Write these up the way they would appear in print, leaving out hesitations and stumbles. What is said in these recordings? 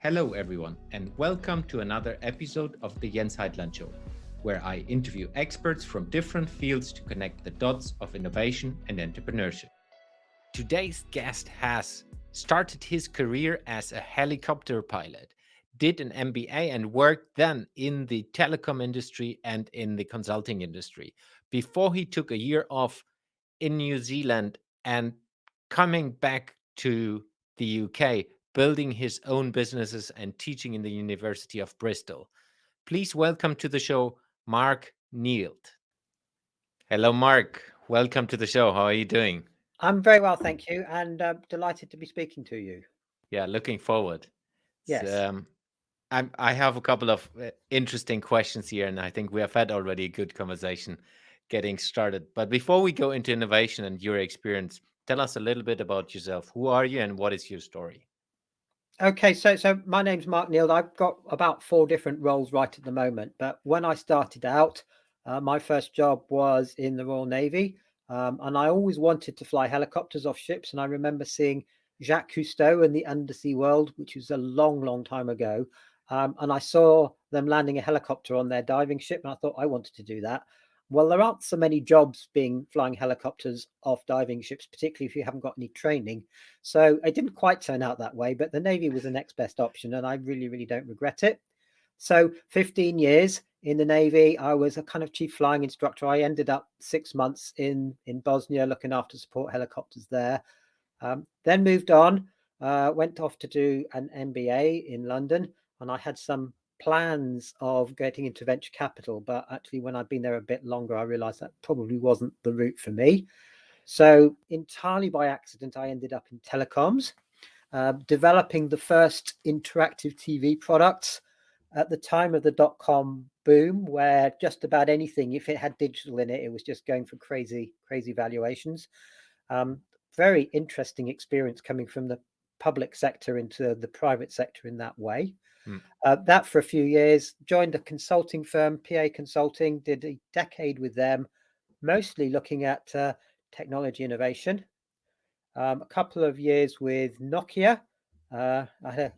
Hello, everyone, and welcome to another episode of the Heitland Show, where I interview experts from different fields to connect the dots of innovation and entrepreneurship. Today's guest has started his career as a helicopter pilot, did an MBA, and worked then in the telecom industry and in the consulting industry before he took a year off in New Zealand and coming back to the UK, building his own businesses and teaching in the University of Bristol. Please welcome to the show, Mark Neild. Hello, Mark. Welcome to the show. How are you doing? I'm very well, thank you, and delighted to be speaking to you. Yeah, looking forward. Yes. I have a couple of interesting questions here, and I think we have had already a good conversation getting started. But before we go into innovation and your experience, tell us a little bit about yourself. Who are you, and what is your story? Okay, so my name's Mark Neild. I've got about 4 different roles right at the moment, but when I started out, my first job was in the Royal Navy, and I always wanted to fly helicopters off ships. And I remember seeing Jacques Cousteau in the Undersea World, which was a long, long time ago. And I saw them landing a helicopter on their diving ship, and I thought I wanted to do that. Well, there aren't so many jobs being flying helicopters off diving ships, particularly if you haven't got any training. So it didn't quite turn out that way, but the Navy was the next best option, and I really, really don't regret it. So 15 years in the Navy, I was a kind of chief flying instructor. I ended up 6 months in Bosnia looking after support helicopters there. Then moved on, went off to do an MBA in London, and I had some plans of getting into venture capital. But actually, when I'd been there a bit longer, I realized that probably wasn't the route for me. So entirely by accident, I ended up in telecoms, developing the first interactive TV products at the time of the dot-com boom, where just about anything, if it had digital in it, it was just going for crazy, crazy valuations. Very interesting experience coming from the public sector into the private sector in that way. That for a few years, joined a consulting firm, PA Consulting, did a decade with them, mostly looking at technology innovation. A couple of years with Nokia. I had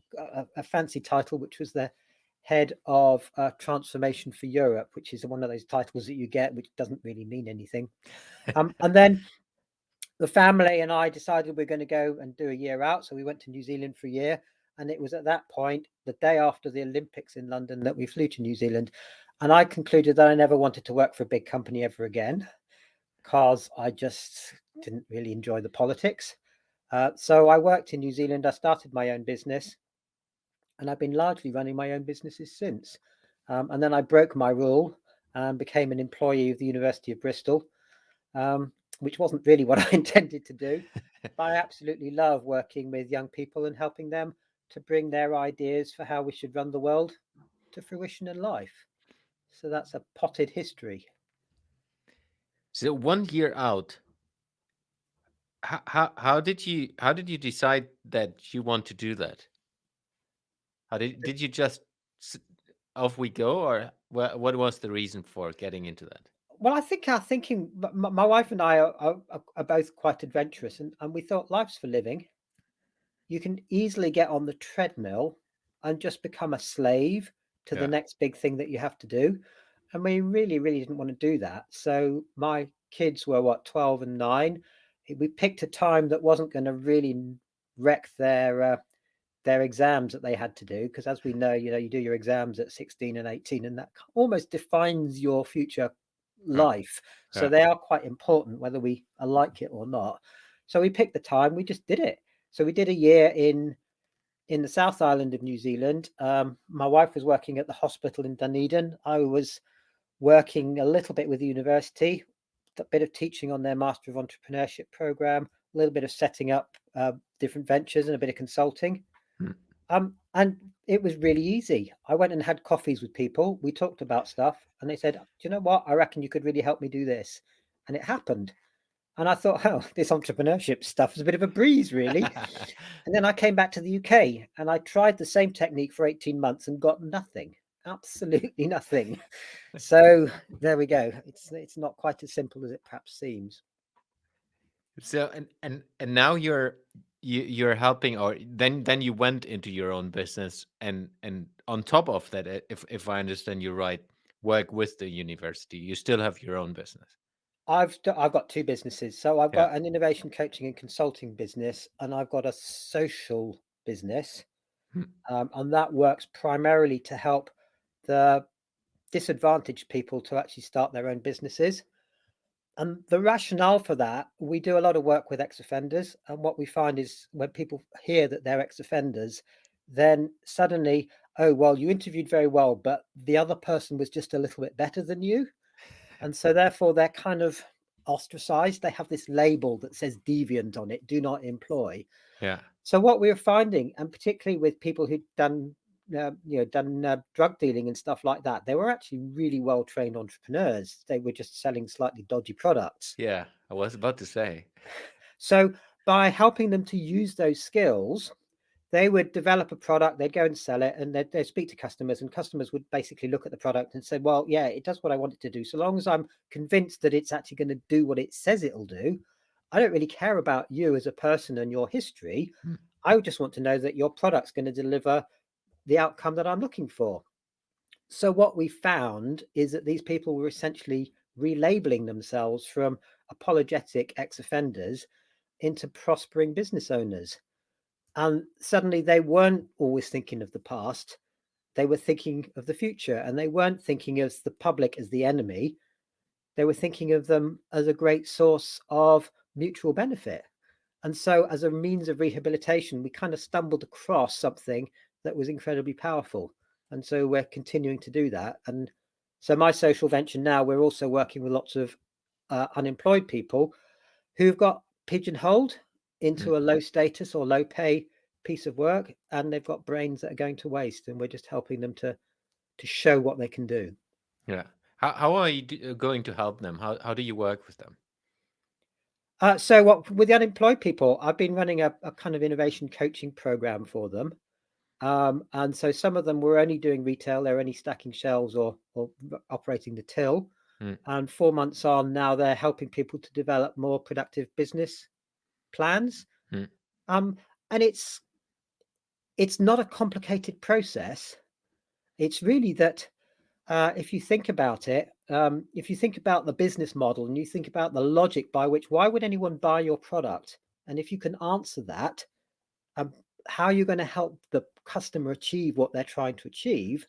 a fancy title, which was the head of transformation for Europe, which is one of those titles that you get, which doesn't really mean anything. And then the family and I decided we're going to go and do a year out. So we went to New Zealand for a year. And it was at that point, the day after the Olympics in London, that we flew to New Zealand. And I concluded that I never wanted to work for a big company ever again, because I just didn't really enjoy the politics. So I worked in New Zealand. I started my own business, and I've been largely running my own businesses since. And then I broke my rule and became an employee of the University of Bristol, which wasn't really what I intended to do. But I absolutely love working with young people and helping them to bring their ideas for how we should run the world to fruition in life. So that's a potted history. So 1 year out, how did you decide that you want to do that? How did you just s- off we go, or what was the reason for getting into that? Well, I think our thinking, my wife and I are both quite adventurous, and we thought life's for living. You can easily get on the treadmill and just become a slave to the Yeah. next big thing that you have to do. And we really, really didn't want to do that. So my kids were 12 and 9. We picked a time that wasn't going to really wreck their exams that they had to do, because as we know, you do your exams at 16 and 18, and that almost defines your future Yeah. life. So Yeah. they are quite important whether we like it or not. So we picked the time, we just did it. So we did a year in the South Island of New Zealand. My wife was working at the hospital in Dunedin. I was working a little bit with the university, a bit of teaching on their Master of Entrepreneurship program, a little bit of setting up different ventures, and a bit of consulting. Mm. And it was really easy. I went and had coffees with people. We talked about stuff, and they said, "Do you know what? I reckon you could really help me do this." And it happened. And I thought, oh, this entrepreneurship stuff is a bit of a breeze, really. And then I came back to the UK and I tried the same technique for 18 months and got nothing, absolutely nothing. So there we go. It's not quite as simple as it perhaps seems. So and now you're helping, or then you went into your own business, and on top of that, if I understand you right, work with the university. You still have your own business. I've got two businesses. So I've Yeah. got an innovation coaching and consulting business, and I've got a social business, Hmm. and that works primarily to help the disadvantaged people to actually start their own businesses. And the rationale for that, we do a lot of work with ex-offenders, and what we find is when people hear that they're ex-offenders, then suddenly, oh, well, you interviewed very well, but the other person was just a little bit better than you. And so therefore they're kind of ostracized. They have this label that says deviant on it, do not employ. Yeah. So what we were finding, and particularly with people who'd done drug dealing and stuff like that, they were actually really well trained entrepreneurs. They were just selling slightly dodgy products. Yeah, I was about to say. So by helping them to use those skills, they would develop a product, they'd go and sell it, and they'd speak to customers, and customers would basically look at the product and say, well, yeah, it does what I want it to do. So long as I'm convinced that it's actually going to do what it says it'll do, I don't really care about you as a person and your history. Hmm. I just want to know that your product's going to deliver the outcome that I'm looking for. So what we found is that these people were essentially relabeling themselves from apologetic ex-offenders into prospering business owners. And suddenly they weren't always thinking of the past. They were thinking of the future, and they weren't thinking of the public as the enemy. They were thinking of them as a great source of mutual benefit. And so, as a means of rehabilitation, we kind of stumbled across something that was incredibly powerful. And so, we're continuing to do that. And so, my social venture now, we're also working with lots of unemployed people who've got pigeonholed Hmm. into a low status or low pay piece of work, and they've got brains that are going to waste. And we're just helping them to show what they can do. Yeah. How are you going to help them? How do you work with them? So what with the unemployed people, I've been running a kind of innovation coaching program for them. And so some of them were only doing retail, they're only stacking shelves or operating the till. Hmm. And 4 months on now, they're helping people to develop more productive business plans. Hmm. Um, and it's not a complicated process. It's really that if you think about it, if you think about the business model and you think about the logic by which, why would anyone buy your product? And if you can answer that, um, how you're going to help the customer achieve what they're trying to achieve,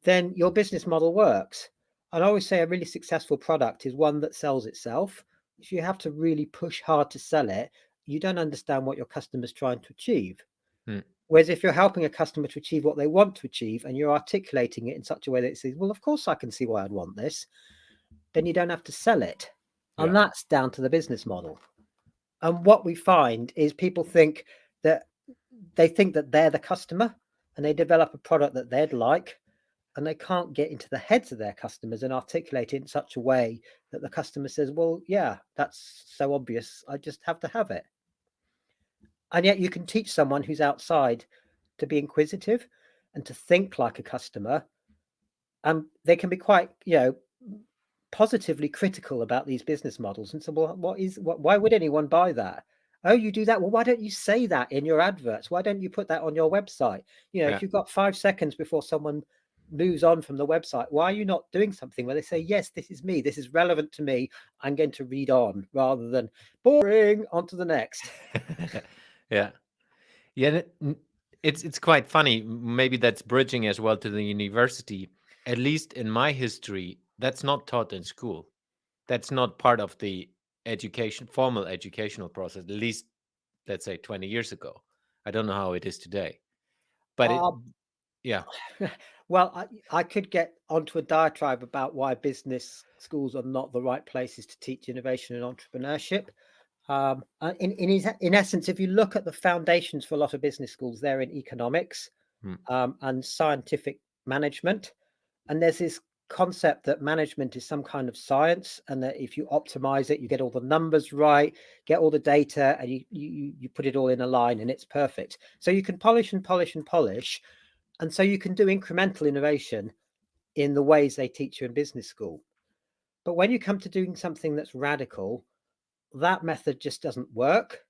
then your business model works. And I always say a really successful product is one that sells itself. If you have to really push hard to sell it, you don't understand what your customer's trying to achieve. Hmm. Whereas if you're helping a customer to achieve what they want to achieve and you're articulating it in such a way that it says, well, of course I can see why I'd want this, then you don't have to sell it. Yeah. And that's down to the business model. And what we find is people think that they're the customer and they develop a product that they'd like, and they can't get into the heads of their customers and articulate it in such a way that the customer says, well, yeah, that's so obvious, I just have to have it. And yet you can teach someone who's outside to be inquisitive and to think like a customer. And they can be quite, positively critical about these business models and say, well, why would anyone buy that? Oh, you do that? Well, why don't you say that in your adverts? Why don't you put that on your website? Yeah. If you've got 5 seconds before someone moves on from the website, why are you not doing something where they say, yes, this is me, this is relevant to me, I'm going to read on, rather than boring, on to the next. Yeah. Yeah. It's quite funny. Maybe that's bridging as well to the university. At least in my history, that's not taught in school. That's not part of the formal educational process. At least, let's say 20 years ago. I don't know how it is today, but uh, yeah, well, I could get onto a diatribe about why business schools are not the right places to teach innovation and entrepreneurship. In essence, if you look at the foundations for a lot of business schools, they're in economics Hmm. and scientific management. And there's this concept that management is some kind of science, and that if you optimize it, you get all the numbers right, get all the data, and you put it all in a line, and it's perfect. So you can polish and polish and polish, and so you can do incremental innovation in the ways they teach you in business school. But when you come to doing something that's radical, that method just doesn't work.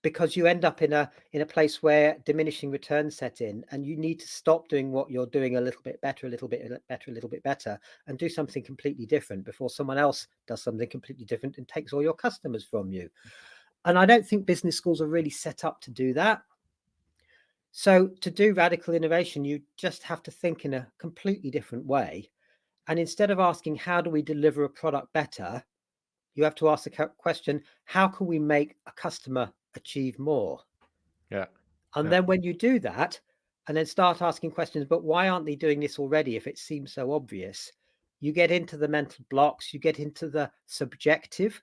because you end up in a place where diminishing returns set in, and you need to stop doing what you're doing a little bit better, a little bit better, a little bit better, and do something completely different before someone else does something completely different and takes all your customers from you. And I don't think business schools are really set up to do that. So to do radical innovation, you just have to think in a completely different way. And instead of asking, how do we deliver a product better? You have to ask the question, how can we make a customer achieve more? Yeah. And Yeah. then when you do that, and then start asking questions, but why aren't they doing this already if it seems so obvious? You get into the mental blocks, you get into the subjective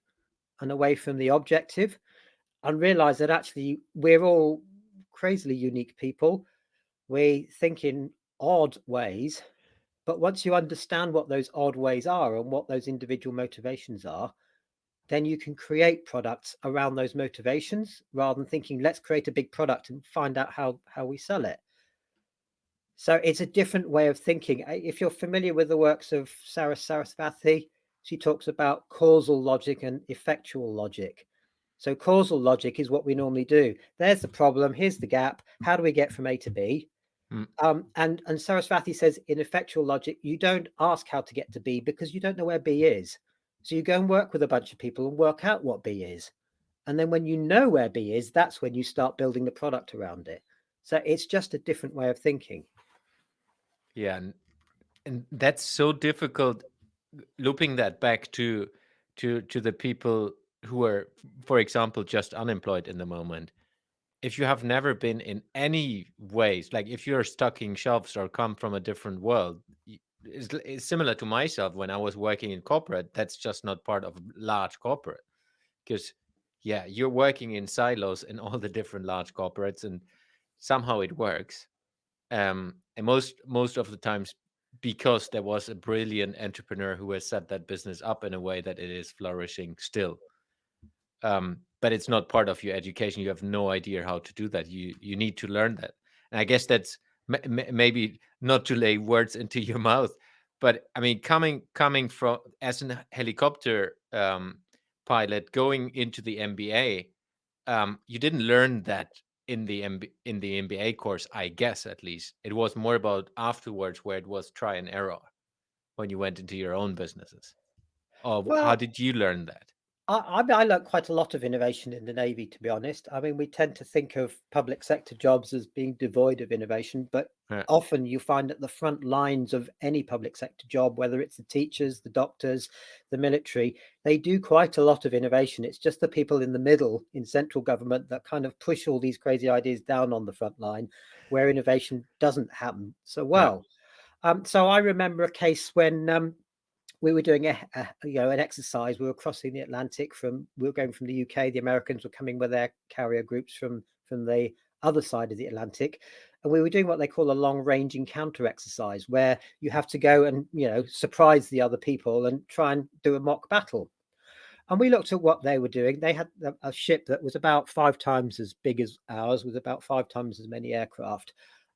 and away from the objective, and realize that actually we're all crazily unique people. We think in odd ways, but once you understand what those odd ways are and what those individual motivations are, then you can create products around those motivations rather than thinking, let's create a big product and find out how we sell it. So it's a different way of thinking. If you're familiar with the works of Saraswati, she talks about causal logic and effectual logic. So causal logic is what we normally do. There's the problem, here's the gap. How do we get from A to B? And Saraswati says in effectual logic, you don't ask how to get to B because you don't know where B is. So you go and work with a bunch of people and work out what B is. And then when you know where B is, that's when you start building the product around it. So it's just a different way of thinking. Yeah, and that's so difficult, looping that back to the people who are, for example, just unemployed in the moment. If you have never been in any ways, like if you're stocking shelves or come from a different world, it's similar to myself when I was working in corporate. That's just not part of a large corporate, because yeah, you're working in silos in all the different large corporates, and somehow it works. And most of the times, because there was a brilliant entrepreneur who has set that business up in a way that it is flourishing still. But it's not part of your education. You have no idea how to do that. You need to learn that. And I guess that's maybe not to lay words into your mouth, but I mean, coming from as a helicopter pilot, going into the MBA, you didn't learn that in the MBA course. I guess at least it was more about afterwards, where it was try and error when you went into your own businesses. Or how Well, did you learn that? I learned quite a lot of innovation in the Navy, to be honest. I mean, we tend to think of public sector jobs as being devoid of innovation, but Yeah. often you find at the front lines of any public sector job, whether it's the teachers, the doctors, the military, they do quite a lot of innovation. It's just the people in the middle in central government that kind of push all these crazy ideas down on the front line, where innovation doesn't happen so Yeah. well. So I remember a case when we were doing an exercise. We were crossing the Atlantic we were going from the UK. The Americans were coming with their carrier groups from the other side of the Atlantic, and we were doing what they call a long range encounter exercise, where you have to go and surprise the other people and try and do a mock battle. And we looked at what they were doing. They had a ship that was about 5 times as big as ours, with about 5 times as many aircraft.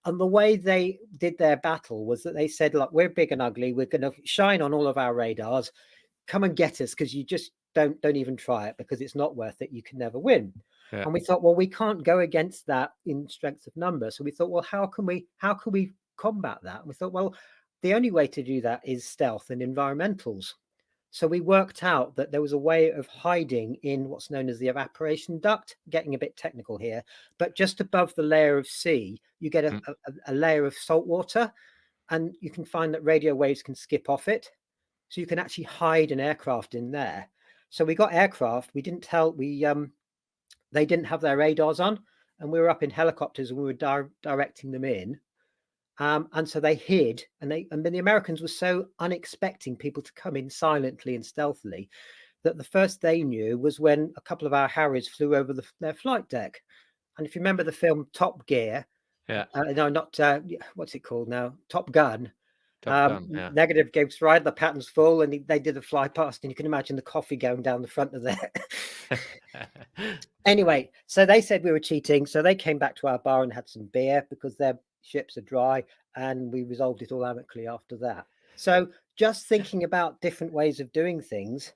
And the way they did their battle was that they said, look, we're big and ugly. We're going to shine on all of our radars. Come and get us, because you just don't even try it, because it's not worth it. You can never win. Yeah. And we thought, well, we can't go against that in strength of number. So we thought, well, how can we combat that? And we thought, well, the only way to do that is stealth and environmentals. So we worked out that there was a way of hiding in what's known as the evaporation duct, getting a bit technical here, but just above the layer of sea, you get a layer of salt water, and you can find that radio waves can skip off it. So you can actually hide an aircraft in there. So we got aircraft. They didn't have their radars on, and we were up in helicopters and we were directing them in. And so they hid, and then the Americans were so unexpecting people to come in silently and stealthily that the first they knew was when a couple of our Harriers flew over their flight deck. And if you remember the film Top Gear, Yeah. no, not what's it called now? Top Gun. Top Gun. Yeah. Negative gives right, the pattern's full, and they did a fly past, and you can imagine the coffee going down the front of there. Anyway, so they said we were cheating. So they came back to our bar and had some beer because their ships are dry, and we resolved it all amicably after that. So just thinking about different ways of doing things,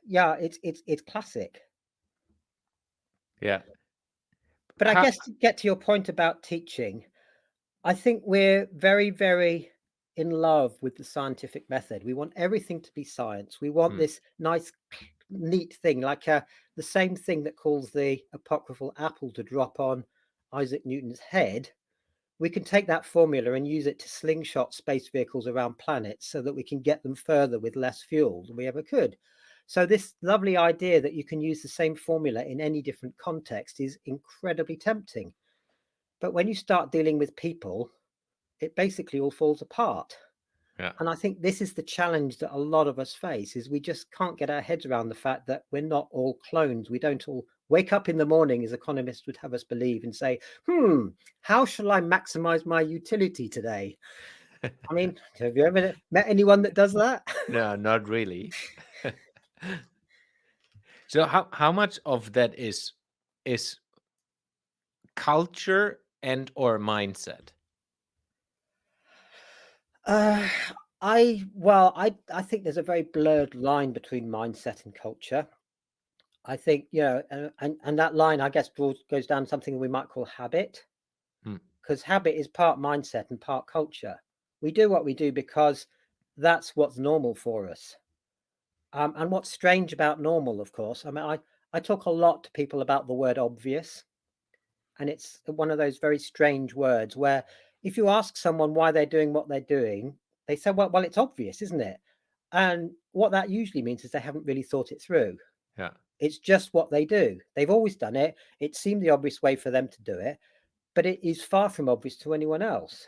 yeah, it's classic. Yeah. But I guess to get to your point about teaching, I think we're very, very in love with the scientific method. We want everything to be science. We want this nice, neat thing, like the same thing that calls the apocryphal apple to drop on Isaac Newton's head. We can take that formula and use it to slingshot space vehicles around planets so that we can get them further with less fuel than we ever could. So this lovely idea that you can use the same formula in any different context is incredibly tempting. But when you start dealing with people, it basically all falls apart. Yeah. And I think this is the challenge that a lot of us face, is we just can't get our heads around the fact that we're not all clones. We don't all wake up in the morning, as economists would have us believe, and say, how shall I maximize my utility today? I mean, have you ever met anyone that does that? No, not really. So how much of that is culture and or mindset? I think there's a very blurred line between mindset and culture. I think, and that line, I guess, goes down to something we might call habit, because habit is part mindset and part culture. We do what we do because that's what's normal for us. And what's strange about normal, of course, I mean, I talk a lot to people about the word obvious, and it's one of those very strange words where if you ask someone why they're doing what they're doing, they say, well, it's obvious, isn't it? And what that usually means is they haven't really thought it through. Yeah. It's just what they do. They've always done it. It seemed the obvious way for them to do it, but it is far from obvious to anyone else.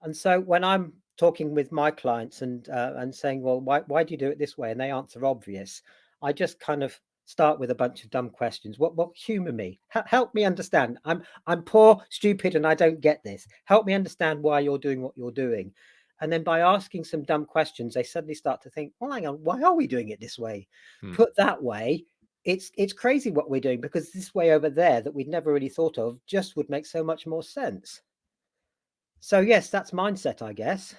And so when I'm talking with my clients and saying, well, why do you do it this way? And they answer obvious, I just kind of start with a bunch of dumb questions. What humor me? Help me understand. I'm poor, stupid, and I don't get this. Help me understand why you're doing what you're doing. And then by asking some dumb questions, they suddenly start to think, well, hang on, why are we doing it this way? Put that way, it's crazy what we're doing, because this way over there that we'd never really thought of just would make so much more sense. So yes, that's mindset, I guess.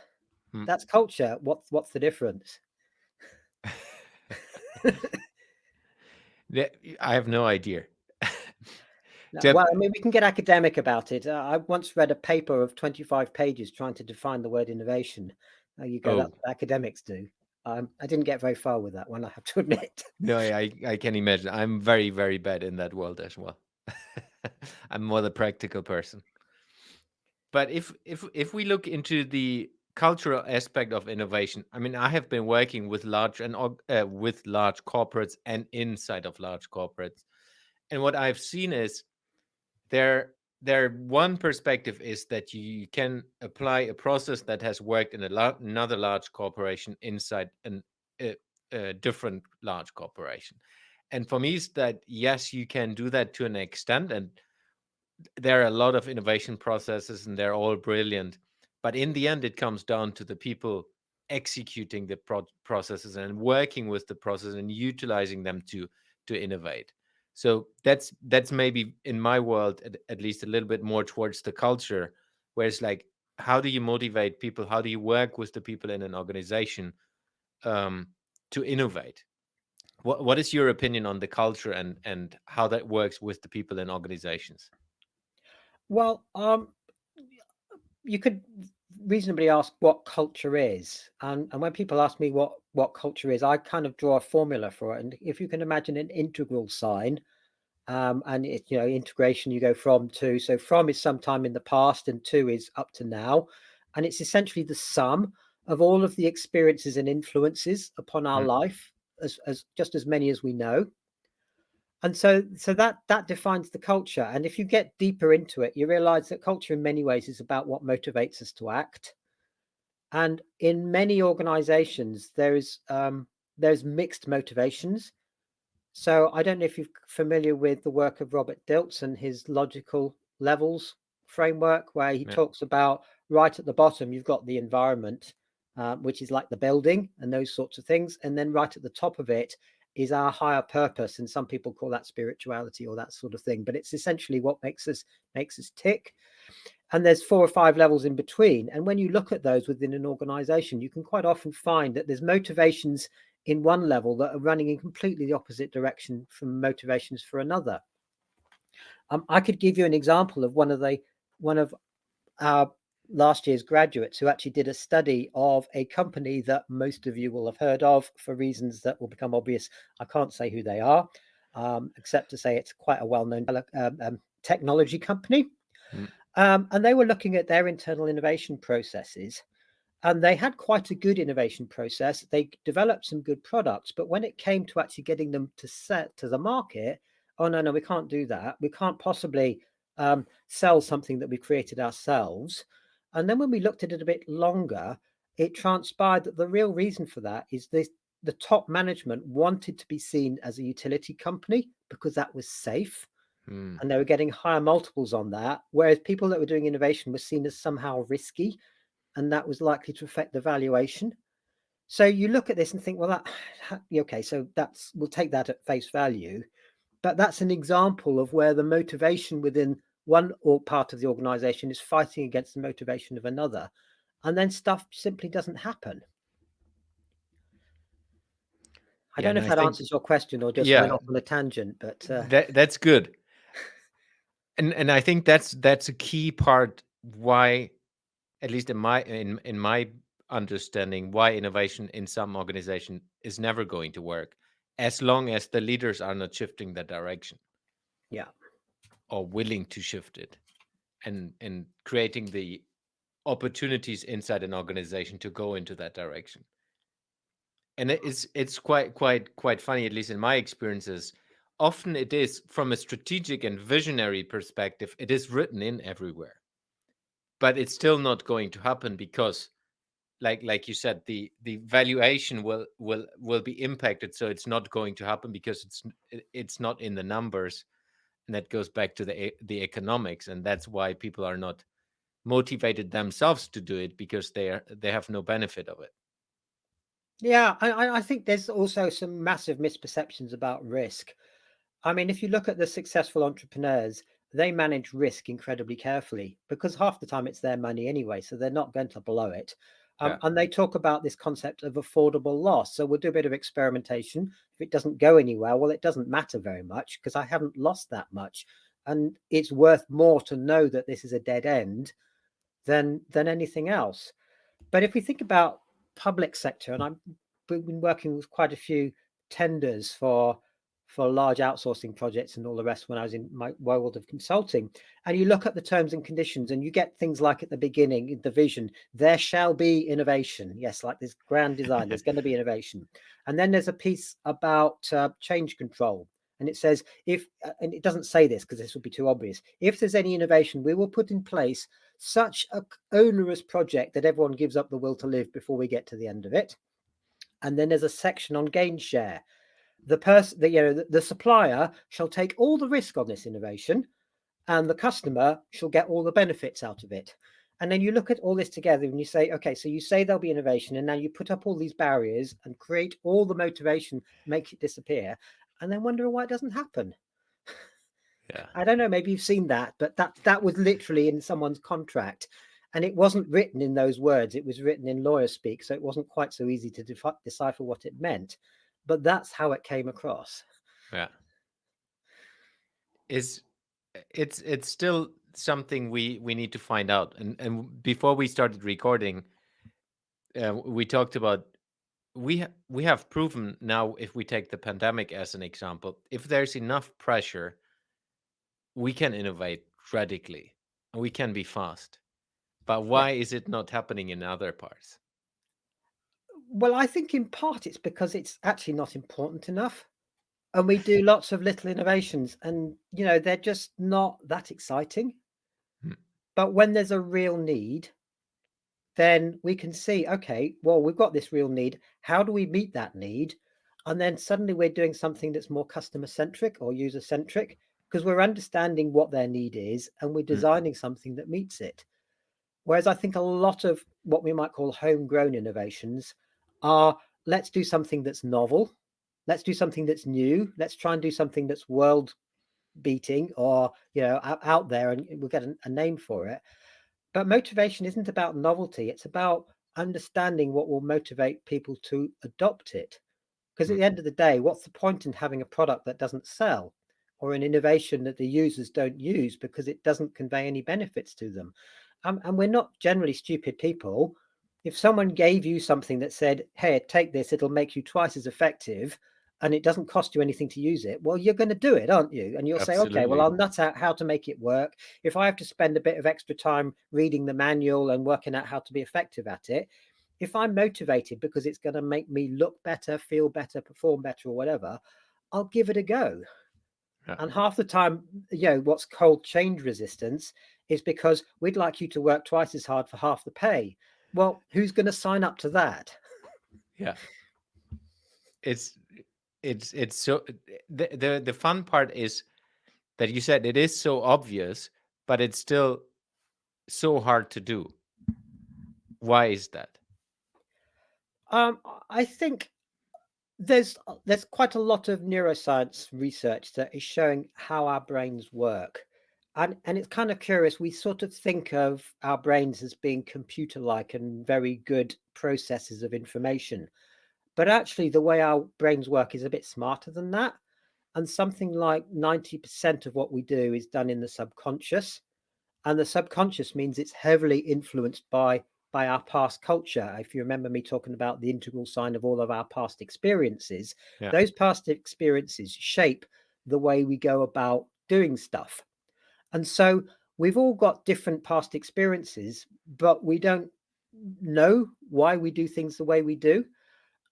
That's culture. What's the difference? I have no idea. Well, I mean, we can get academic about it. I once read a paper of 25 pages trying to define the word innovation. There you go. That's what academics do. I didn't get very far with that one, I have to admit. No, I can imagine. I'm very, very bad in that world as well. I'm more the practical person. But if we look into the cultural aspect of innovation, I mean, I have been working with large corporates and inside of large corporates, and what I've seen is there one perspective is that you can apply a process that has worked in another large corporation inside a different large corporation. And for me, is that yes, you can do that to an extent, and there are a lot of innovation processes and they're all brilliant, but in the end it comes down to the people executing the processes and working with the process and utilizing them to innovate. So that's maybe in my world at least a little bit more towards the culture, where it's like, how do you motivate people, how do you work with the people in an organization to innovate? What is your opinion on the culture and how that works with the people in organizations? Well, you could reasonably ask what culture is, and when people ask me what culture is, I kind of draw a formula for it. And if you can imagine an integral sign, and it, integration, you go from to. So from is sometime in the past, and to is up to now, and it's essentially the sum of all of the experiences and influences upon our life, as just as many as we know. And so that defines the culture. And if you get deeper into it, you realize that culture in many ways is about what motivates us to act. And in many organizations, there's mixed motivations. So I don't know if you're familiar with the work of Robert Dilts and his logical levels framework, where he talks about right at the bottom, you've got the environment, which is like the building and those sorts of things. And then right at the top of it is our higher purpose. And some people call that spirituality or that sort of thing. But it's essentially what makes us tick. And there's 4 or 5 levels in between. And when you look at those within an organization, you can quite often find that there's motivations in one level that are running in completely the opposite direction from motivations for another. I could give you an example of one of our last year's graduates who actually did a study of a company that most of you will have heard of for reasons that will become obvious. I can't say who they are, except to say it's quite a well-known technology company. Mm. And they were looking at their internal innovation processes. And they had quite a good innovation process. They developed some good products, but when it came to actually getting them to set to the market, oh no, we can't do that. We can't possibly sell something that we created ourselves. And then when we looked at it a bit longer, it transpired that the real reason for that is the top management wanted to be seen as a utility company because that was safe. Mm. And they were getting higher multiples on that, whereas people that were doing innovation were seen as somehow risky, and that was likely to affect the valuation. So you look at this and think, well, okay, so we'll take that at face value, but that's an example of where the motivation within one or part of the organization is fighting against the motivation of another, and then stuff simply doesn't happen. I Yeah, don't know and if I that think, answers your question or just went yeah, off on a tangent, but that's good. And I think that's a key part why, at least in my understanding, why innovation in some organization is never going to work as long as the leaders are not shifting that direction yeah. or willing to shift it, and creating the opportunities inside an organization to go into that direction. And it's quite funny, at least in my experiences. Often it is, from a strategic and visionary perspective, it is written in everywhere, but it's still not going to happen because, like you said, the valuation will be impacted, so it's not going to happen because it's not in the numbers. And that goes back to the economics, and that's why people are not motivated themselves to do it, because they have no benefit of it. Yeah, I think there's also some massive misperceptions about risk. I mean, if you look at the successful entrepreneurs, they manage risk incredibly carefully because half the time it's their money anyway, so they're not going to blow it. Yeah. And they talk about this concept of affordable loss. So we'll do a bit of experimentation. If it doesn't go anywhere, well, it doesn't matter very much because I haven't lost that much. And it's worth more to know that this is a dead end than anything else. But if we think about public sector, and I've been working with quite a few tenders for large outsourcing projects and all the rest when I was in my world of consulting, and you look at the terms and conditions and you get things like at the beginning, the vision, there shall be innovation. Yes, like this grand design, there's going to be innovation. And then there's a piece about change control. And it says, and it doesn't say this because this would be too obvious, if there's any innovation, we will put in place such an onerous project that everyone gives up the will to live before we get to the end of it. And then there's a section on gain share. The supplier shall take all the risk on this innovation, and the customer shall get all the benefits out of it. And then you look at all this together and you say, okay, so you say there'll be innovation, and now you put up all these barriers and create all the motivation, make it disappear, and then wonder why it doesn't happen. Yeah. I don't know, maybe you've seen that, but that was literally in someone's contract. And it wasn't written in those words. It was written in lawyer speak. So it wasn't quite so easy to decipher what it meant. But that's how it came across. Yeah. It's still something we need to find out. And before we started recording, we talked about, we have proven now, if we take the pandemic as an example, if there's enough pressure, we can innovate radically and we can be fast. But Yeah. why is it not happening in other parts? Well, I think in part it's because it's actually not important enough. And we do lots of little innovations and, they're just not that exciting. Hmm. But when there's a real need, then we can see, okay, well, we've got this real need. How do we meet that need? And then suddenly we're doing something that's more customer centric or user centric because we're understanding what their need is and we're Hmm. designing something that meets it. Whereas I think a lot of what we might call homegrown innovations are, let's do something that's novel. Let's do something that's new. Let's try and do something that's world beating or, out there, and we'll get a name for it. But motivation isn't about novelty. It's about understanding what will motivate people to adopt it. Because at Hmm. the end of the day, what's the point in having a product that doesn't sell? or an innovation that the users don't use because it doesn't convey any benefits to them. And we're not generally stupid people. If someone gave you something that said, hey, take this, it'll make you twice as effective, and it doesn't cost you anything to use it, well, you're going to do it, aren't you? And you'll say, okay, well, Absolutely. I'll nut out how to make it work. If I have to spend a bit of extra time reading the manual and working out how to be effective at it, if I'm motivated because it's going to make me look better, feel better, perform better, or whatever, I'll give it a go. Yeah. And half the time, what's called change resistance is because we'd like you to work twice as hard for half the pay. Well, who's going to sign up to that? Yeah. It's it's so the fun part is that you said it is so obvious, but it's still so hard to do. Why is that? I think there's quite a lot of neuroscience research that is showing how our brains work. And it's kind of curious. We sort of think of our brains as being computer-like and very good processors of information. But actually, the way our brains work is a bit smarter than that. And something like 90% of what we do is done in the subconscious. And the subconscious means it's heavily influenced by our past culture. If you remember me talking about the integral sign of all of our past experiences, Yeah. those past experiences shape the way we go about doing stuff. And so we've all got different past experiences, but we don't know why we do things the way we do.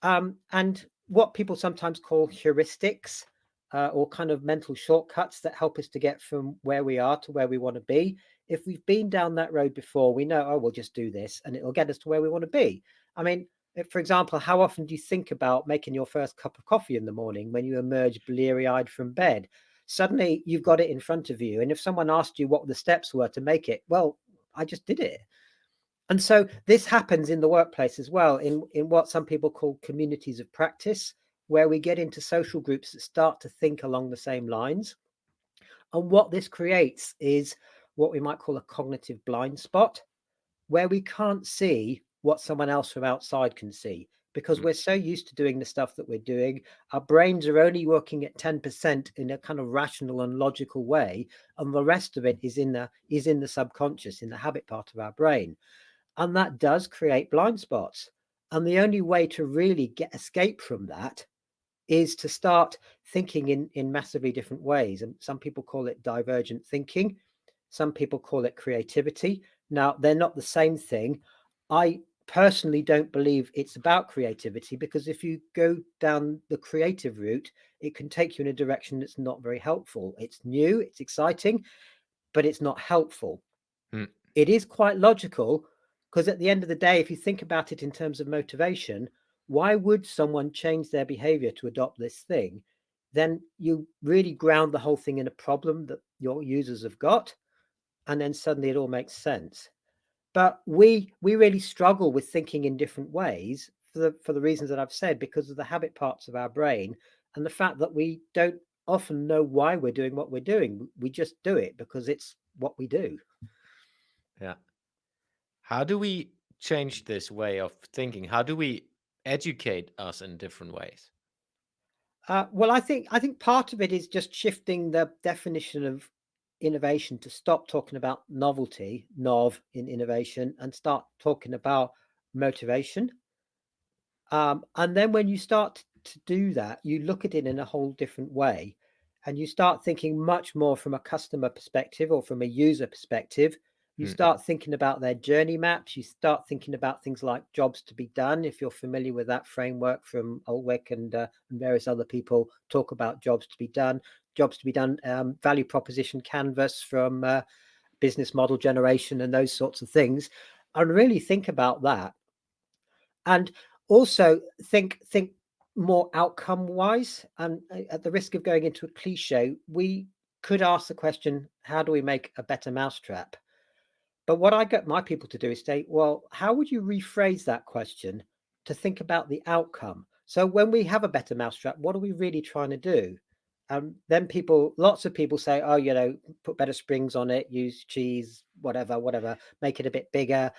And what people sometimes call heuristics, or kind of mental shortcuts that help us to get from where we are to where we want to be. If we've been down that road before, we know, oh, we'll just do this and it'll get us to where we want to be. I mean, for example, how often do you think about making your first cup of coffee in the morning when you emerge bleary-eyed from bed? Suddenly you've got it in front of you. And if someone asked you what the steps were to make it, well, I just did it. And so this happens in the workplace as well, in what some people call communities of practice, where we get into social groups that start to think along the same lines. And what this creates is what we might call a cognitive blind spot, where we can't see what someone else from outside can see, because we're so used to doing the stuff that we're doing. Our brains are only working at 10% in a kind of rational and logical way, and the rest of it is in the subconscious, in the habit part of our brain. And that does create blind spots. And the only way to really get escape from that is to start thinking in massively different ways. And some people call it divergent thinking. Some people call it creativity. Now, they're not the same thing. I personally don't believe it's about creativity, because if you go down the creative route, it can take you in a direction that's not very helpful. It's new, it's exciting, but it's not helpful. Mm. It is quite logical, because at the end of the day, if you think about it in terms of motivation, why would someone change their behavior to adopt this thing? Then you really ground the whole thing in a problem that your users have got, and then suddenly it all makes sense. But we really struggle with thinking in different ways for the reasons that I've said, because of the habit parts of our brain and the fact that we don't often know why we're doing what we're doing. We just do it because it's what we do. Yeah. How do we change this way of thinking? How do we educate us in different ways? Well, I think part of it is just shifting the definition of innovation to stop talking about novelty, nov in innovation, and start talking about motivation. And then when you start to do that, you look at it in a whole different way, and you start thinking much more from a customer perspective or from a user perspective. You Mm. start thinking about their journey maps. You start thinking about things like jobs to be done. If you're familiar with that framework from Ulwick and various other people talk about jobs to be done, value proposition canvas from business model generation and those sorts of things, and really think about that. And also think more outcome wise. And at the risk of going into a cliche, we could ask the question, how do we make a better mousetrap? But what I get my people to do is say, well, how would you rephrase that question to think about the outcome? So when we have a better mousetrap, what are we really trying to do? Then lots of people say, oh, put better springs on it, use cheese, whatever, make it a bit bigger.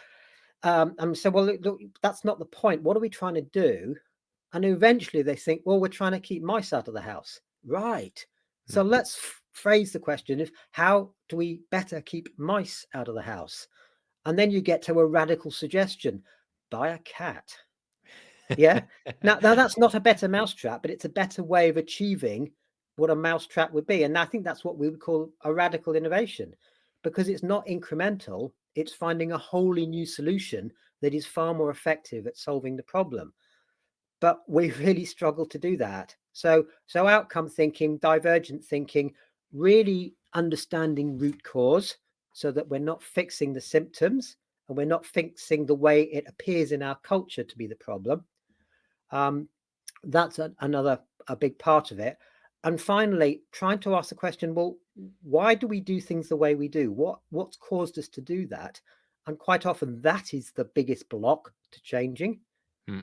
And so, well, look, that's not the point. What are we trying to do? And eventually they think, well, we're trying to keep mice out of the house. Right. So let's phrase the question of how do we better keep mice out of the house? And then you get to a radical suggestion: buy a cat. Yeah. Now that's not a better mousetrap, but it's a better way of achieving what a mousetrap would be. And I think that's what we would call a radical innovation, because it's not incremental. It's finding a wholly new solution that is far more effective at solving the problem. But we really struggle to do that. So outcome thinking, divergent thinking, really understanding root cause so that we're not fixing the symptoms and we're not fixing the way it appears in our culture to be the problem. That's a big part of it. And finally, trying to ask the question, well, why do we do things the way we do? What's caused us to do that? And quite often that is the biggest block to changing,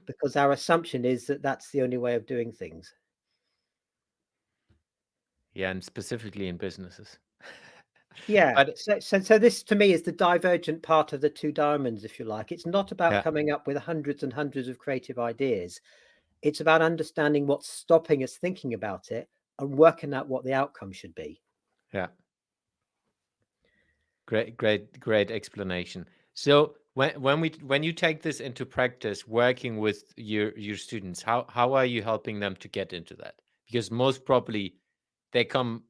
because our assumption is that that's the only way of doing things. Yeah, and specifically in businesses. Yeah. But So this to me is the divergent part of the two diamonds, if you like. It's not about yeah, coming up with hundreds and hundreds of creative ideas. It's about understanding what's stopping us thinking about it and working out what the outcome should be. yeah. Great explanation. So when you take this into practice, working with your students, how are you helping them to get into that? Because most probably they come,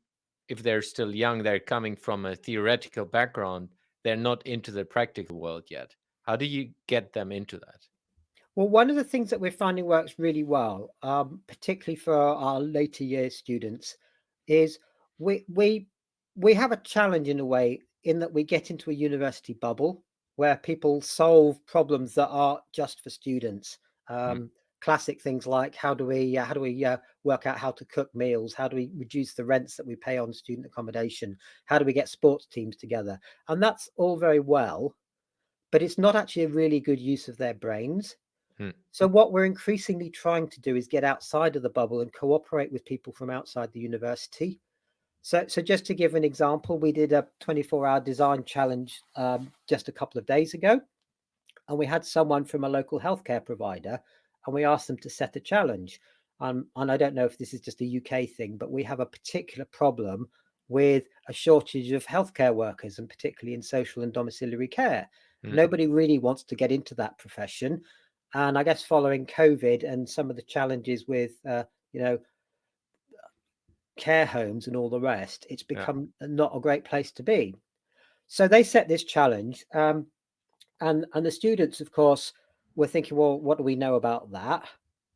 if they're still young, they're coming from a theoretical background. They're not into the practical world yet. How do you get them into that? Well, one of the things that we're finding works really well, particularly for our later years students, is we we we have a challenge in a way in that we get into a university bubble where people solve problems that are just for students. Mm, Classic things like how do we work out how to cook meals? How do we reduce the rents that we pay on student accommodation? How do we get sports teams together? And that's all very well, but it's not actually a really good use of their brains. mm, So what we're increasingly trying to do is get outside of the bubble and cooperate with people from outside the university. So just to give an example, we did a 24-hour design challenge just a couple of days ago, and we had someone from a local healthcare provider, and we asked them to set a challenge. And I don't know if this is just a UK thing, but we have a particular problem with a shortage of healthcare workers, and particularly in social and domiciliary care. mm, Nobody really wants to get into that profession. And I guess following COVID and some of the challenges with, care homes and all the rest, it's yeah. become not a great place to be. So they set this challenge, and the students, of course, were thinking, well, what do we know about that?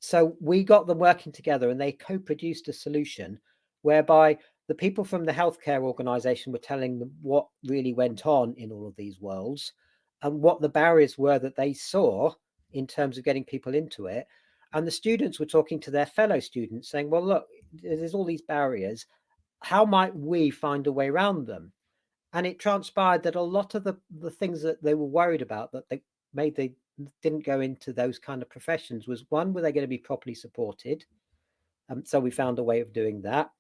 So we got them working together, and they co-produced a solution whereby the people from the healthcare organization were telling them what really went on in all of these worlds and what the barriers were that they saw in terms of getting people into it. And the students were talking to their fellow students saying, well, look, there's all these barriers. How might we find a way around them? And it transpired that a lot of the things that they were worried about that they didn't go into those kind of professions was, one, were they going to be properly supported? So we found a way of doing that.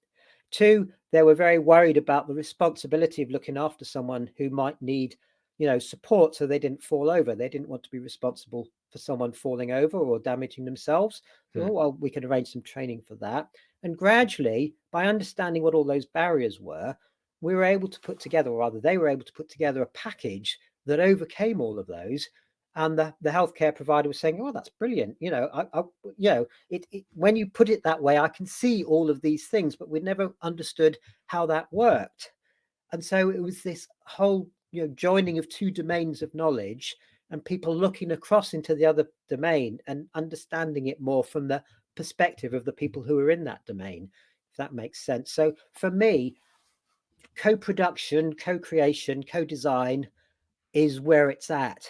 Two, they were very worried about the responsibility of looking after someone who might need, support so they didn't fall over. They didn't want to be responsible for someone falling over or damaging themselves. So, Mm, well, we can arrange some training for that. And gradually, by understanding what all those barriers were, we were able to put together, or rather, they were able to put together a package that overcame all of those. And the healthcare provider was saying, "Oh, that's brilliant! When you put it that way, I can see all of these things, but we'd never understood how that worked." And so it was this whole, joining of two domains of knowledge and people looking across into the other domain and understanding it more from the perspective of the people who are in that domain, if that makes sense. So for me, co-production, co-creation, co-design is where it's at.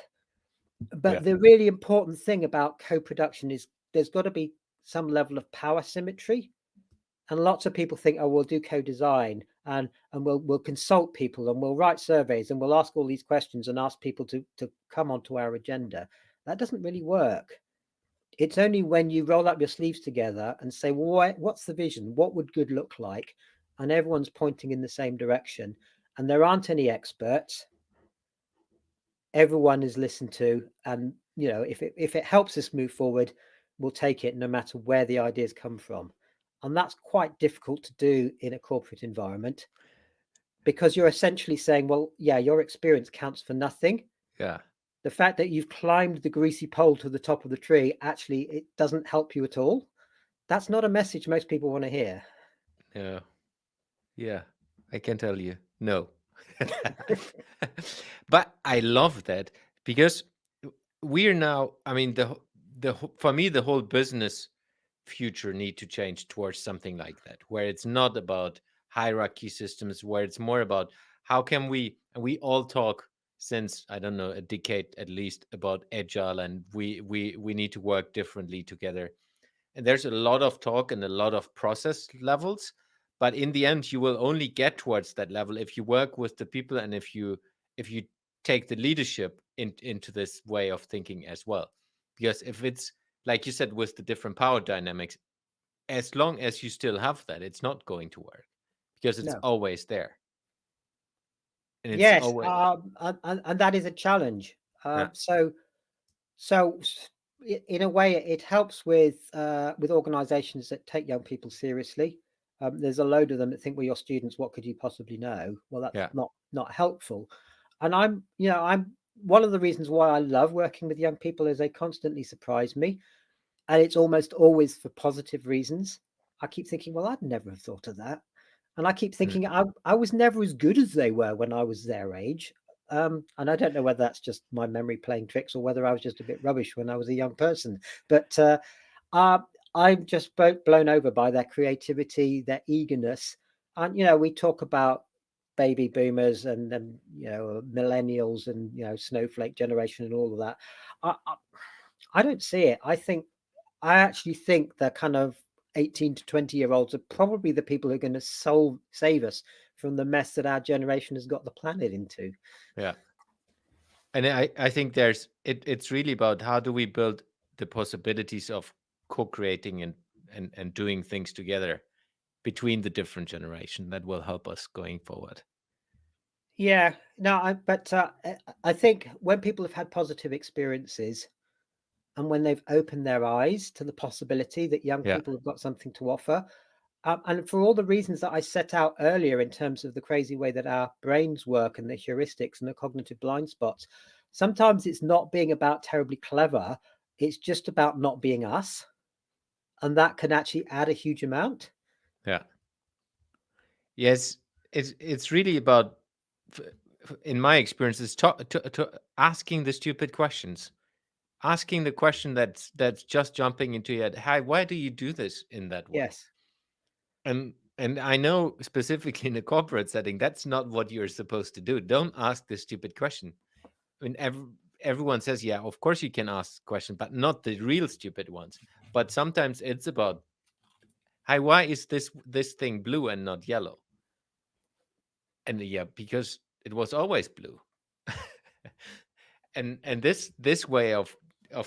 yeah. But the really important thing about co-production is there's got to be some level of power symmetry. And lots of people think, oh, we'll do co-design and we'll consult people and we'll write surveys and we'll ask all these questions and ask people to come onto our agenda. That doesn't really work. It's only when you roll up your sleeves together and say, well, what's the vision? What would good look like? And everyone's pointing in the same direction. And there aren't any experts. Everyone is listened to. And, if it helps us move forward, we'll take it no matter where the ideas come from. And that's quite difficult to do in a corporate environment, because you're essentially saying, well, yeah, your experience counts for nothing. Yeah. The fact that you've climbed the greasy pole to the top of the tree, actually, it doesn't help you at all. That's not a message most people want to hear. Yeah. Yeah. I can tell you. No. But I love that because we're now, I mean, for me, the whole business future need to change towards something like that, where it's not about hierarchy systems, where it's more about how can we, and we all talk since, I don't know, a decade at least, about agile, and we need to work differently together. And there's a lot of talk and a lot of process levels, but in the end you will only get towards that level if you work with the people, and if you take the leadership into this way of thinking as well. Because if it's like you said, with the different power dynamics, as long as you still have that, it's not going to work, because it's No. always there, and it's Yes, always. and that is a challenge. Yeah. So in a way, it helps with organisations that take young people seriously. There's a load of them that think, well, your students, what could you possibly know? Well, that's Yeah. not helpful. And I'm one of the reasons why I love working with young people is they constantly surprise me, and it's almost always for positive reasons. I keep thinking, well, I'd never have thought of that. And I keep Mm. thinking I was never as good as they were when I was their age. And I don't know whether that's just my memory playing tricks or whether I was just a bit rubbish when I was a young person. But uh, I'm just blown over by their creativity, their eagerness. And, we talk about baby boomers and millennials and, snowflake generation and all of that. I don't see it. I actually think the kind of 18 to 20-year-olds are probably the people who are going to save us from the mess that our generation has got the planet into. Yeah. And I think it's really about how do we build the possibilities of co-creating and doing things together between the different generation that will help us going forward. Yeah, no, but I think when people have had positive experiences and when they've opened their eyes to the possibility that young Yeah. people have got something to offer, and for all the reasons that I set out earlier in terms of the crazy way that our brains work and the heuristics and the cognitive blind spots, sometimes it's not being about terribly clever. It's just about not being us. And that can actually add a huge amount. Yeah. Yes, it's really about, in my experience, is to asking the stupid questions, asking the question that's just jumping into your head. Hi, why do you do this in that way? Yes. And I know specifically in a corporate setting, that's not what you're supposed to do. Don't ask the stupid question. I mean, everyone says, yeah, of course you can ask questions, but not the real stupid ones. But sometimes it's about, hi, why is this thing blue and not yellow? And yeah, because it was always blue. And this way of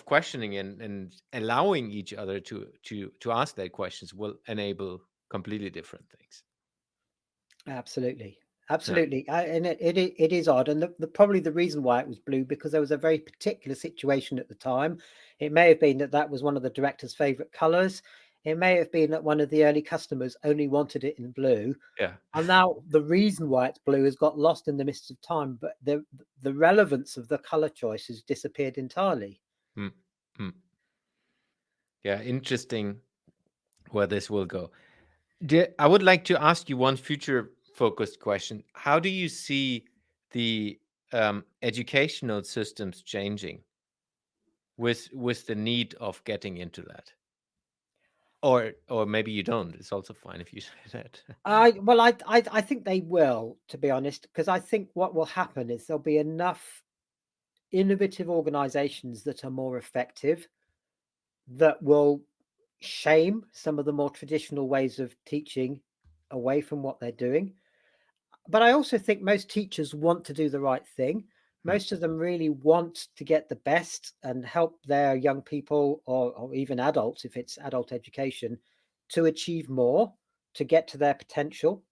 questioning and allowing each other to ask their questions will enable completely different things. Absolutely. Yeah. Absolutely. And it is odd. And probably the reason why it was blue, because there was a very particular situation at the time. It may have been that was one of the director's favorite colors. It may have been that one of the early customers only wanted it in blue. Yeah. And now the reason why it's blue has got lost in the mists of time, but the relevance of the color choice has disappeared entirely. Mm, mm. Yeah, interesting where this will go. I would like to ask you one future focused question. How do you see the educational systems changing with the need of getting into that? Or maybe you don't. It's also fine if you say that. I think they will, to be honest, because I think what will happen is there'll be enough innovative organizations that are more effective that will shame some of the more traditional ways of teaching away from what they're doing. But I also think most teachers want to do the right thing. Hmm. Most of them really want to get the best and help their young people or even adults, if it's adult education, to achieve more, to get to their potential.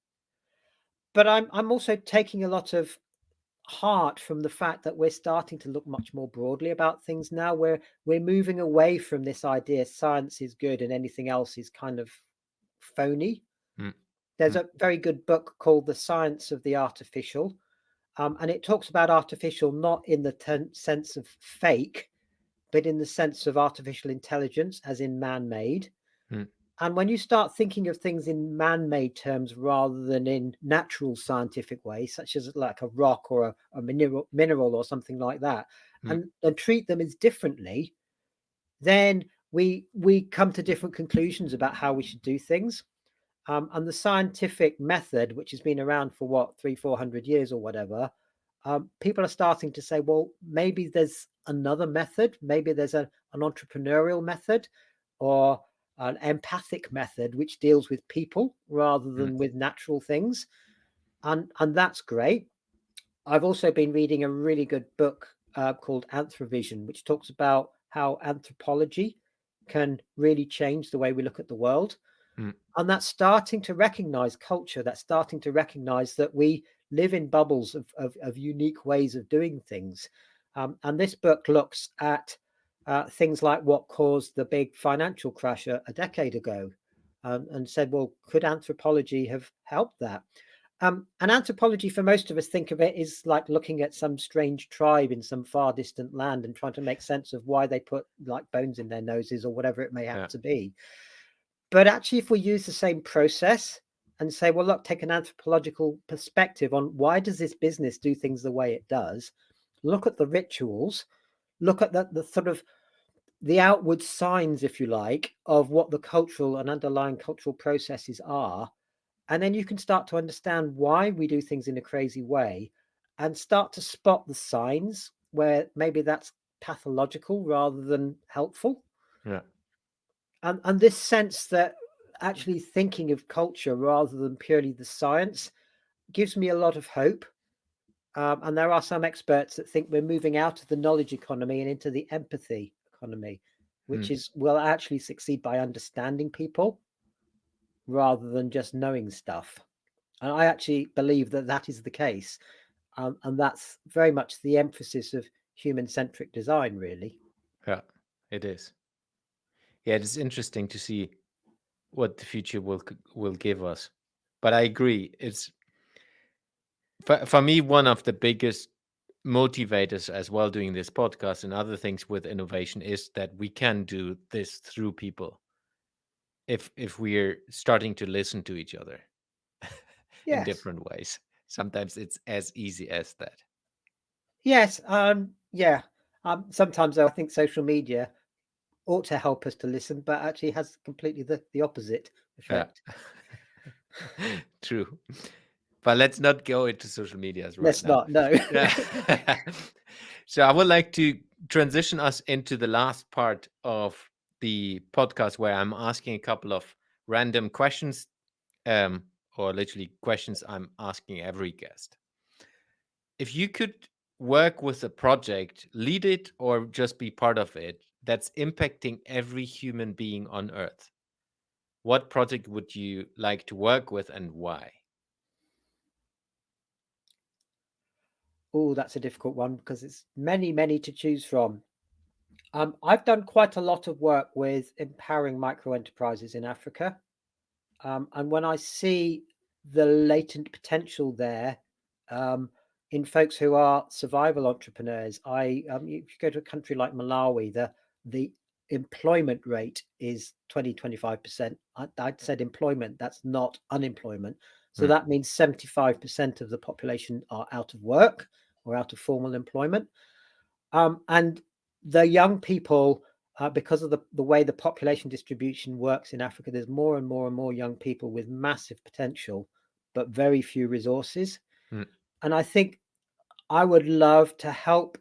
But I'm also taking a lot of heart from the fact that we're starting to look much more broadly about things now, where we're moving away from this idea science is good and anything else is kind of phony. Mm, There's mm, a very good book called The Science of the Artificial, and it talks about artificial not in the sense of fake, but in the sense of artificial intelligence, as in man-made. mm, And when you start thinking of things in man-made terms rather than in natural scientific ways, such as like a rock or a mineral or something like that, mm, and treat them as differently, then we come to different conclusions about how we should do things. And the scientific method, which has been around for what, 300-400 years or whatever, people are starting to say, well, maybe there's another method, maybe there's an entrepreneurial method or an empathic method which deals with people rather mm, than with natural things. And that's great. I've also been reading a really good book called Anthrovision, which talks about how anthropology can really change the way we look at the world. mm. And that's starting to recognize culture. That's starting to recognize that we live in bubbles of unique ways of doing things. And this book looks at things like what caused the big financial crash a decade ago, and said, well, could anthropology have helped that? And anthropology, for most of us, think of it is like looking at some strange tribe in some far distant land and trying to make sense of why they put like bones in their noses or whatever it may have Yeah. to be. But actually, if we use the same process and say, well, look, take an anthropological perspective on why does this business do things the way it does, look at the rituals, look at the sort of the outward signs, if you like, of what the cultural and underlying cultural processes are. And then you can start to understand why we do things in a crazy way and start to spot the signs where maybe that's pathological rather than helpful. Yeah. And this sense that actually thinking of culture rather than purely the science gives me a lot of hope. And there are some experts that think we're moving out of the knowledge economy and into the empathy economy, which Mm. is will actually succeed by understanding people rather than just knowing stuff. And I actually believe that that is the case. And that's very much the emphasis of human-centric design, really. Yeah. It is. Yeah, it is interesting to see what the future will give us. But I agree. It's for me one of the biggest motivators as well doing this podcast and other things with innovation is that we can do this through people if we're starting to listen to each other in Yes. different ways. Sometimes it's as easy as that. Yes. Yeah. Sometimes I think social media ought to help us to listen, but actually has completely the opposite Yeah. effect. True. But let's not go into social medias right Let's now. not. No. Yeah. So I would like to transition us into the last part of the podcast where I'm asking a couple of random questions, um, or literally questions I'm asking every guest. If you could work with a project, lead it or just be part of it, that's impacting every human being on Earth, what project would you like to work with and why? Oh, that's a difficult one because it's many to choose from. I've done quite a lot of work with empowering micro enterprises in Africa. And when I see the latent potential there, um, in folks who are survival entrepreneurs, if you go to a country like Malawi, the employment rate is 20-25%. I'd said employment, that's not unemployment. So Mm, that means 75% of the population are out of work or out of formal employment. And the young people, because of the way the population distribution works in Africa, there's more and more young people with massive potential, but very few resources. mm, And I think I would love to help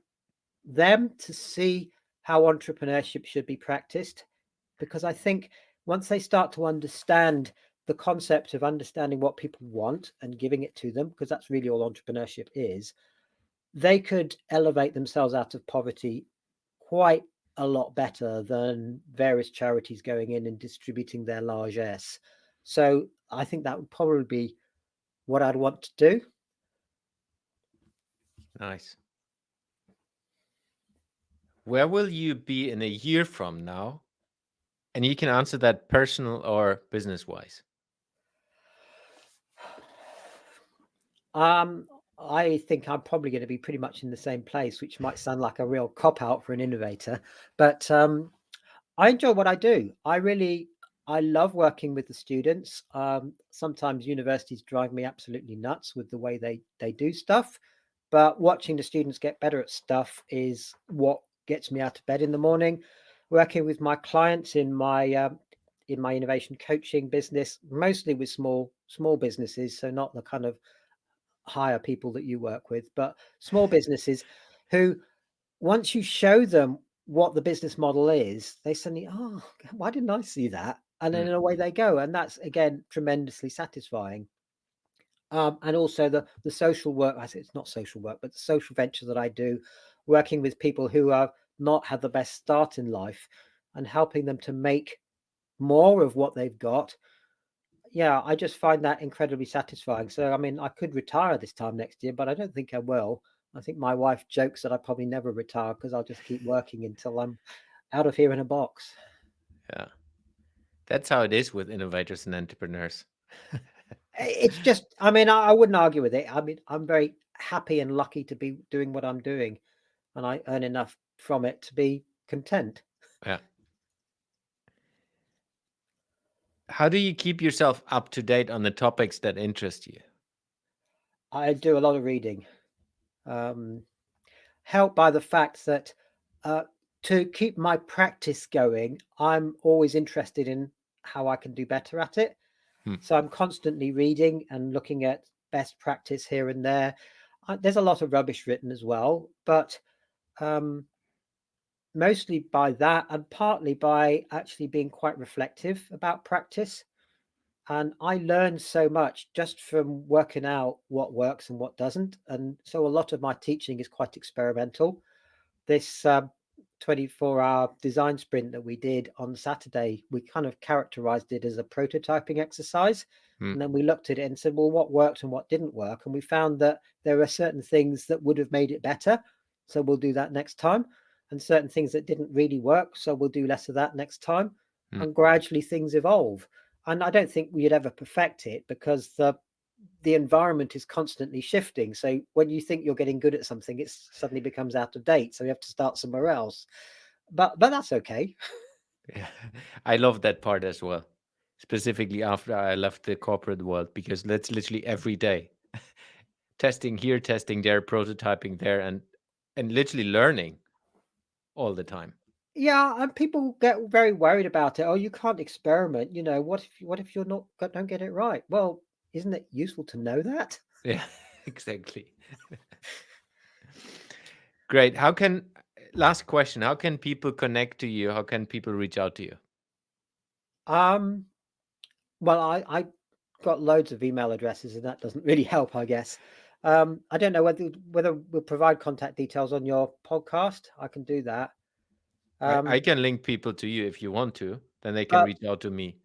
them to see how entrepreneurship should be practiced, because I think once they start to understand the concept of understanding what people want and giving it to them, because that's really all entrepreneurship is, they could elevate themselves out of poverty quite a lot better than various charities going in and distributing their largesse. So I think that would probably be what I'd want to do. nice. Where will you be in a year from now? And you can answer that personal or business wise. Um, I think I'm probably going to be pretty much in the same place, which might sound like a real cop out for an innovator, but I enjoy what I do. I love working with the students. Sometimes universities drive me absolutely nuts with the way they do stuff, but watching the students get better at stuff is what gets me out of bed in the morning. Working with my clients in my innovation coaching business, mostly with small businesses, so not the kind of higher people that you work with, but small businesses who, once you show them what the business model is, they suddenly, oh, why didn't I see that? And then Mm. away they go. And that's again tremendously satisfying. And also the social work, I say it's not social work, but the social venture that I do, working with people who have not had the best start in life and helping them to make more of what they've got. Yeah, I just find that incredibly satisfying. So, I mean, I could retire this time next year, but I don't think I will. I think my wife jokes that I probably never retire because I'll just keep working until I'm out of here in a box. Yeah, that's how it is with innovators and entrepreneurs. It's just, I mean, I wouldn't argue with it. I mean, I'm very happy and lucky to be doing what I'm doing, and I earn enough from it to be content. Yeah. How do you keep yourself up to date on the topics that interest you? I do a lot of reading, um, helped by the fact that uh, to keep my practice going, I'm always interested in how I can do better at it. Hmm. So I'm constantly reading and looking at best practice here and there. There's a lot of rubbish written as well, but um, mostly by that and partly by actually being quite reflective about practice. And I learned so much just from working out what works and what doesn't. And so a lot of my teaching is quite experimental. This 24-hour design sprint that we did on Saturday, we kind of characterized it as a prototyping exercise. Hmm. And then we looked at it and said, well, what worked and what didn't work? And we found that there are certain things that would have made it better. So we'll do that next time. And certain things that didn't really work. So we'll do less of that next time. Hmm. And gradually things evolve. And I don't think we'd ever perfect it because the environment is constantly shifting. So when you think you're getting good at something, it suddenly becomes out of date. So you have to start somewhere else. But that's okay. Yeah. I love that part as well, specifically after I left the corporate world, because that's literally every day testing here, testing there, prototyping there, and literally learning all the time. Yeah, and people get very worried about it. Oh, you can't experiment. What if you're not don't get it right? Well, isn't it useful to know that? Yeah, exactly. Great. Last question, how can people connect to you? How can people reach out to you? Um, well, I got loads of email addresses, and that doesn't really help, I guess. I don't know whether we'll provide contact details on your podcast. I can do that. I Um, can link people to you if you want to, then they can but reach out to me.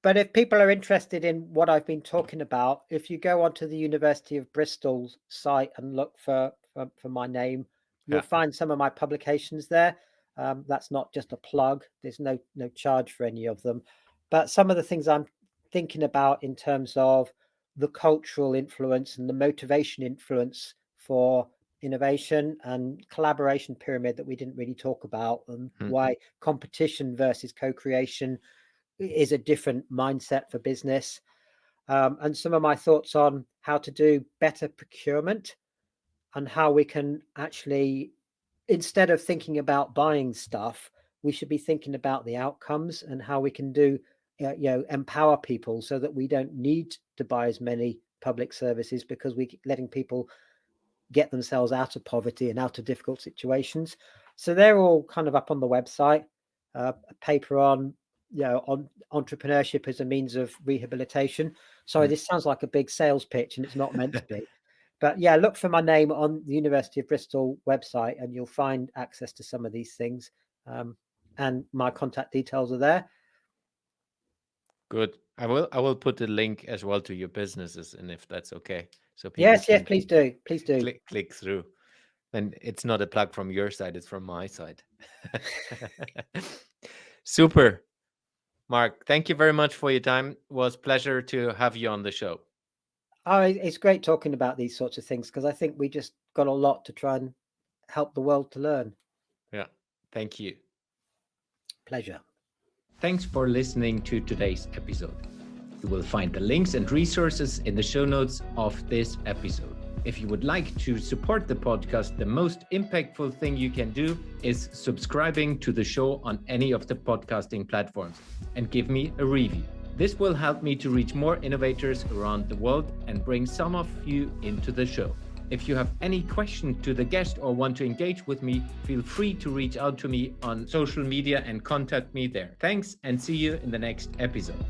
But if people are interested in what I've been talking about, if you go onto the University of Bristol's site and look for my name, you'll Yeah. find some of my publications there. That's not just a plug. There's no charge for any of them. But some of the things I'm thinking about in terms of the cultural influence and the motivation influence for innovation and collaboration pyramid that we didn't really talk about, and Hmm. why competition versus co-creation is a different mindset for business, and some of my thoughts on how to do better procurement and how we can actually, instead of thinking about buying stuff, we should be thinking about the outcomes and how we can do, empower people so that we don't need to buy as many public services because we're letting people get themselves out of poverty and out of difficult situations. So they're all kind of up on the website. A paper on on entrepreneurship as a means of rehabilitation. Sorry, Hmm. this sounds like a big sales pitch, and it's not meant to be. But yeah, look for my name on the University of Bristol website, and you'll find access to some of these things. And my contact details are there. Good. I will put the link as well to your businesses, and if that's okay, so people Yes, can please do, please do. click through. And it's not a plug from your side, it's from my side. Super. Mark, thank you very much for your time. It was pleasure to have you on the show. Oh, it's great talking about these sorts of things because I think we just got a lot to try and help the world to learn. Yeah, thank you. Pleasure. Thanks for listening to today's episode. You will find the links and resources in the show notes of this episode. If you would like to support the podcast, the most impactful thing you can do is subscribing to the show on any of the podcasting platforms and give me a review. This will help me to reach more innovators around the world and bring some of you into the show. If you have any question to the guest or want to engage with me, feel free to reach out to me on social media and contact me there. Thanks, and see you in the next episode.